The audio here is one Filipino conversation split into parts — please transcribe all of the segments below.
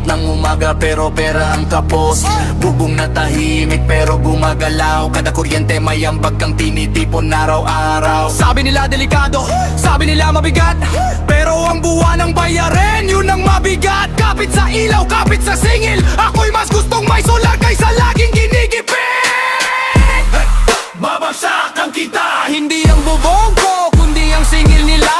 ng umaga pero pera ang kapos. Bubong na tahimik pero gumagalaw. Kada kuryente may ambag kang tinitipon araw-araw. Sabi nila delikado, sabi nila mabigat, pero ang buwan ng bayarin yun ang mabigat. Kapit sa ilaw, kapit sa singil, ako'y mas gustong may solar kaysa laging ginigipit. Babagsak ang kita, hindi ang bubong ko kundi ang singil nila.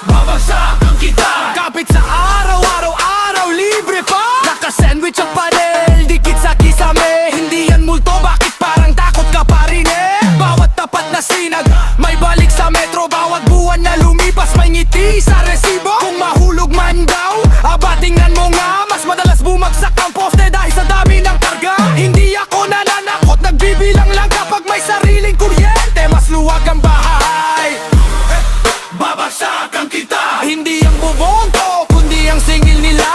Babagsak ang kita, kapit sa araw, araw-araw libre pa. Naka-sandwich ang panel, dikit sa kisame. Hindi yan multo, bakit parang takot ka pa rin eh? Bawat tapat na sinag, may balik sa metro. Bawat buwan na lumipas, may ngiti sa resibo. Kung mahulog man daw, aba tingnan mo nga, mas madalas bumagsak ang poste dahil sa dami ng karga. Hindi ako nananakot, nagbibilang lang kapag may sariling kuryente. Mas luwag ang bahay. Babagsak ang kita, hindi ang bubong ko kundi ang singil nila.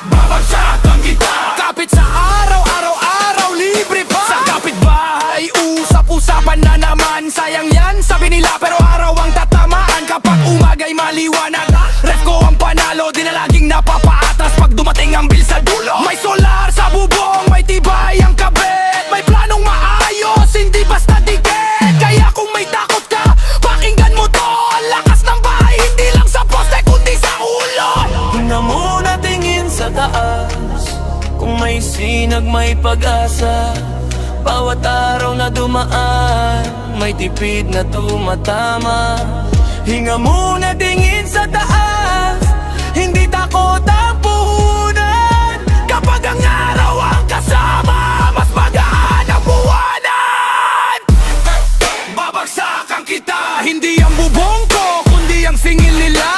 Babagsak ang kita, kapit sa araw, araw-araw libre pa. Sa kapitbahay, usap-usapan na naman. Sayang yan, sabi nila, pero araw ang tatamaan. Kapag umagay maliwanag, ref ko ang panalo. Di na laging napapaatas pag dumating ang bil sa dulo. May solar sa bubong, may tibay ang kabit. May planong maayos, hindi basta dikit. Kaya kung may takot ka, pakinggan mo to. Ang lakas ng bahay, hindi lang sa poste kundi sa ulo. Hinga muna, tingin sa taas. Kung may sinag, may pag-asa. Bawat araw na dumaan, may tipid na tumatama. Hinga muna, tingin sa taas. Hindi takot ang puhunan. Kapag ang araw ang kasama, mas magaan ang buwanan. Babagsak ang kita, hindi ang bubong ko kundi ang singil nila.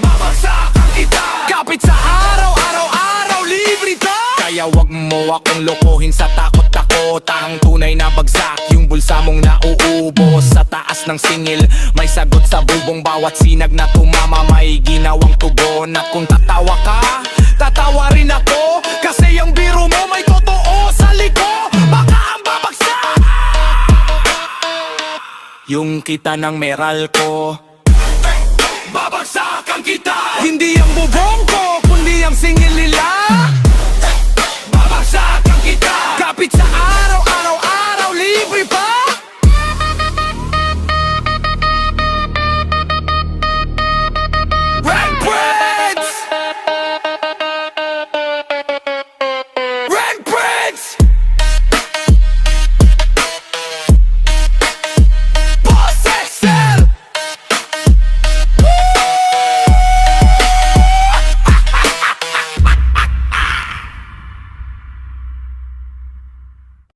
Babagsak ang kita, kapit sa araw, araw-araw libre ka. Kaya wag mo akong lokohin sa takot-takot. Ang tunay na bagsak, yung bulsa mong nauubos. Sa taas ng singil, may sagot sa bubong. Bawat sinag na tumama, may ginawang tugon. At kung tatawa ka, tatawa rin ako. Kasi ang biro mo may totoo sa liko. Baka ang babagsak yung kita ng meral ko. Babagsak ang kita, hindi ang bubong ko kundi ang singil nila.